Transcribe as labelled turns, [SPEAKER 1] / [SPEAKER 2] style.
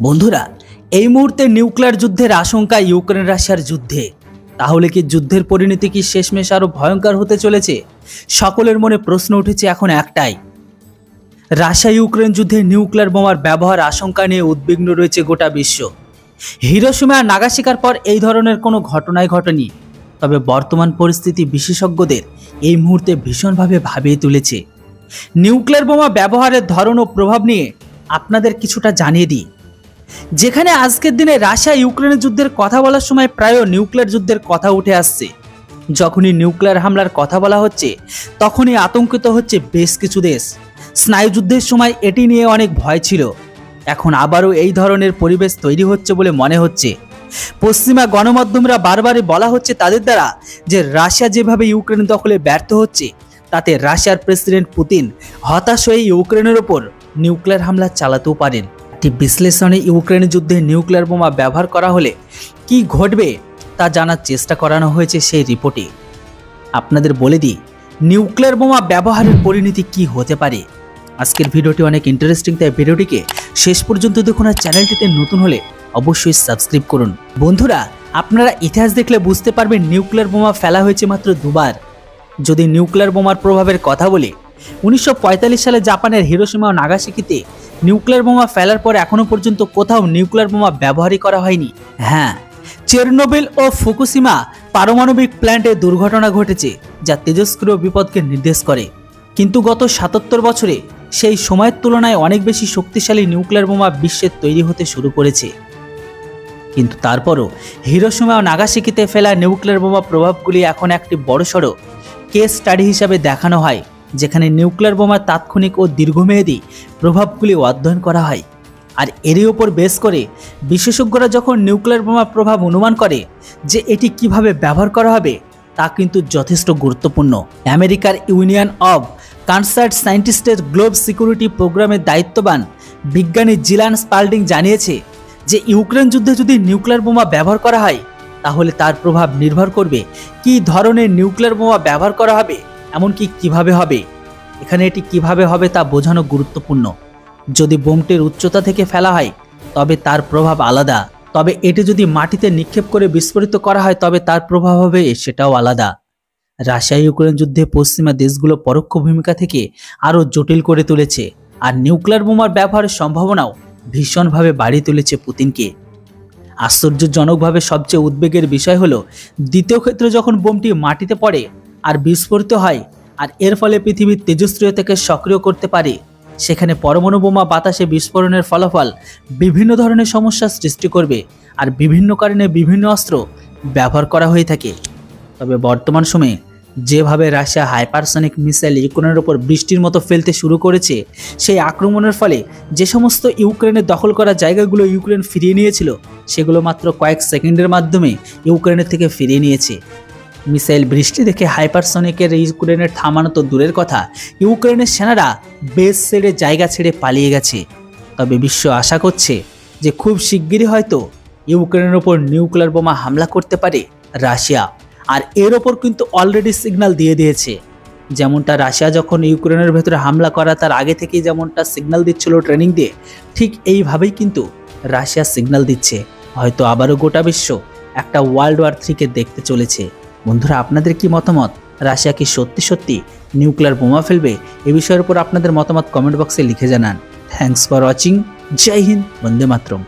[SPEAKER 1] বন্ধুরা, এই মুহূর্তে নিউক্লিয়ার যুদ্ধের আশঙ্কা ইউক্রেন রাশিয়ার যুদ্ধে। তাহলে কি যুদ্ধের পরিণতি কি শেষমেশ আরো ভয়ঙ্কর হতে চলেছে? সকলের মনে প্রশ্ন উঠেছে এখন একটাই। রাশিয়া ইউক্রেন যুদ্ধে নিউক্লিয়ার বোমার ব্যবহার আশঙ্কা নিয়ে উদ্বিগ্ন রয়েছে গোটা বিশ্ব। হিরোশিমা আর নাগাসাকির পর এই ধরনের কোনো ঘটনাই ঘটেনি। তবে বর্তমান পরিস্থিতি বিশেষজ্ঞদের এই মুহূর্তে ভীষণভাবে ভাবিয়ে তুলেছে। নিউক্লিয়ার বোমা ব্যবহারের ধরন ও প্রভাব নিয়ে আপনাদের কিছুটা জানিয়ে দিই। যেখানে আজকের দিনে রাশিয়া ইউক্রেনের যুদ্ধের কথা বলার সময় প্রায় নিউক্লিয়ার যুদ্ধের কথা উঠে আসছে। যখনই নিউক্লিয়ার হামলার কথা বলা হচ্ছে তখনই আতঙ্কিত হচ্ছে বেশ কিছু দেশ। স্নায়ুযুদ্ধের সময় এটি নিয়ে অনেক ভয় ছিল, এখন আবারও এই ধরনের পরিবেশ তৈরি হচ্ছে বলে মনে হচ্ছে। পশ্চিমা গণমাধ্যমরা বারবারই বলা হচ্ছে তাদের দ্বারা যে রাশিয়া যেভাবে ইউক্রেন দখলে ব্যর্থ হচ্ছে তাতে রাশিয়ার প্রেসিডেন্ট পুতিন হতাশ হয়ে ইউক্রেনের ওপর নিউক্লিয়ার হামলা চালাতেও পারেন। বিশ্লেষণে ইউক্রেনের যুদ্ধে নিউক্লিয়ার বোমা ব্যবহার করা হলে কি ঘটবে তা জানার চেষ্টা করানো হয়েছে সেই রিপোর্টে। আপনাদের বলে দিই নিউক্লিয়ার বোমা ব্যবহারের পরিণতি কি হতে পারে। আজকের ভিডিওটি অনেক ইন্টারেস্টিং, তাই ভিডিওটিকে শেষ পর্যন্ত দেখুন। আর চ্যানেলটিতে নতুন হলে অবশ্যই সাবস্ক্রাইব করুন। বন্ধুরা, আপনারা ইতিহাস দেখলে বুঝতে পারবেন নিউক্লিয়ার বোমা ফেলা হয়েছে মাত্র দুবার। যদি নিউক্লিয়ার বোমার প্রভাবের কথা বলি, 1945 সালে জাপানের হিরোশিমা ও নাগাসাকিতে নিউক্লিয়ার বোমা ফেলার পর এখনো পর্যন্ত কোথাও নিউক্লিয়ার বোমা ব্যবহারই করা হয়নি। হ্যাঁ, চেরনোবিল ও ফুকুশিমা পারমাণবিক প্ল্যান্টে দুর্ঘটনা ঘটেছে, যা তেজস্ক্রিয় বিপদকে নির্দেশ করে। কিন্তু গত 77 বছরে সেই সময়ের তুলনায় অনেক বেশি শক্তিশালী নিউক্লিয়ার বোমা বিশ্বে তৈরি হতে শুরু করেছে। কিন্তু তারপরও হিরোশিমা ও নাগাসাকিতে ফেলা নিউক্লিয়ার বোমা প্রভাবগুলি এখন একটি বড়সড় কেস স্টাডি হিসাবে দেখানো হয়, যেখানে নিউক্লিয়ার বোমার তাৎক্ষণিক ও দীর্ঘমেয়াদী প্রভাবগুলি অধ্যয়ন করা হয়। আর এরই ওপর বেস করে বিশেষজ্ঞরা যখন নিউক্লিয়ার বোমার প্রভাব অনুমান করে যে এটি কিভাবে ব্যবহার করা হবে, তা কিন্তু যথেষ্ট গুরুত্বপূর্ণ। আমেরিকার ইউনিয়ন অব কনসার্ট সায়েন্টিস্টের গ্লোব সিকিউরিটি প্রোগ্রামের দায়িত্ববান বিজ্ঞানী জিলান স্পাল্ডিং জানিয়েছে যে ইউক্রেন যুদ্ধে যদি নিউক্লিয়ার বোমা ব্যবহার করা হয় তাহলে তার প্রভাব নির্ভর করবে কী ধরনের নিউক্লিয়ার বোমা ব্যবহার করা হবে, এমনকি কিভাবে হবে। এখানে এটি কিভাবে হবে তা বোঝানো গুরুত্বপূর্ণ। যদি বোমটির উচ্চতা থেকে ফেলা হয় তবে তার প্রভাব আলাদা, তবে এটি যদি মাটিতে নিক্ষেপ করে বিস্ফোরিত করা হয় তবে তার প্রভাব হবে সেটাও আলাদা। রাশিয়া ইউক্রেন যুদ্ধে পশ্চিমা দেশগুলো পরোক্ষ ভূমিকা থেকে আরও জটিল করে তুলেছে, আর নিউক্লিয়ার বোমার ব্যবহারের সম্ভাবনাও ভীষণভাবে বাড়িয়ে তুলেছে পুতিনকে। আশ্চর্যজনকভাবে সবচেয়ে উদ্বেগের বিষয় হলো দ্বিতীয় ক্ষেত্রে যখন বোমটি মাটিতে পড়ে আর বিস্ফোরিত হয় আর এর ফলে পৃথিবীর তেজস্ক্রিয়তাকে সক্রিয় করতে পারে, সেখানে পরমাণু বোমা বাতাসে বিস্ফোরণের ফলাফল বিভিন্ন ধরনের সমস্যার সৃষ্টি করবে, আর বিভিন্ন কারণে বিভিন্ন অস্ত্র ব্যবহার করা হয়ে থাকে। তবে বর্তমান সময়ে যেভাবে রাশিয়া হাইপারসনিক মিসাইল ইউক্রেনের ওপর বৃষ্টির মতো ফেলতে শুরু করেছে, সেই আক্রমণের ফলে যে সমস্ত ইউক্রেনের দখল করা জায়গাগুলো ইউক্রেন ফিরিয়ে নিয়েছিল সেগুলো মাত্র কয়েক সেকেন্ডের মাধ্যমে ইউক্রেনের থেকে ফিরিয়ে নিয়েছে। মিসাইল বৃষ্টি দেখে হাইপারসনিকের ইউক্রেনের থামানো তো দূরের কথা, ইউক্রেনের সেনারা বেস ছেড়ে জায়গা ছেড়ে পালিয়ে গেছে। তবে বিশ্ব আশা করছে যে খুব শিগগিরই হয়তো ইউক্রেনের ওপর নিউক্লিয়ার বোমা হামলা করতে পারে রাশিয়া। আর এর ওপর কিন্তু অলরেডি সিগন্যাল দিয়ে দিয়েছে, যেমনটা রাশিয়া যখন ইউক্রেনের ভেতরে হামলা করা তার আগে থেকেই যেমনটা সিগন্যাল দিচ্ছিল ট্রেনিং দিয়ে, ঠিক এইভাবেই কিন্তু রাশিয়া সিগন্যাল দিচ্ছে হয়তো আবারও গোটা বিশ্ব একটা ওয়ার্ল্ড ওয়ার 3কে দেখতে চলেছে। বন্ধুরা, আপনাদের কি মতামত? রাশিয়া কি সত্যি সত্যি নিউক্লিয়ার বোমা ফেলবে? এ বিষয়ের উপর আপনাদের মতামত কমেন্ট বক্সে লিখে জানান। Thanks for watching. Jai Hind, Vande Mataram.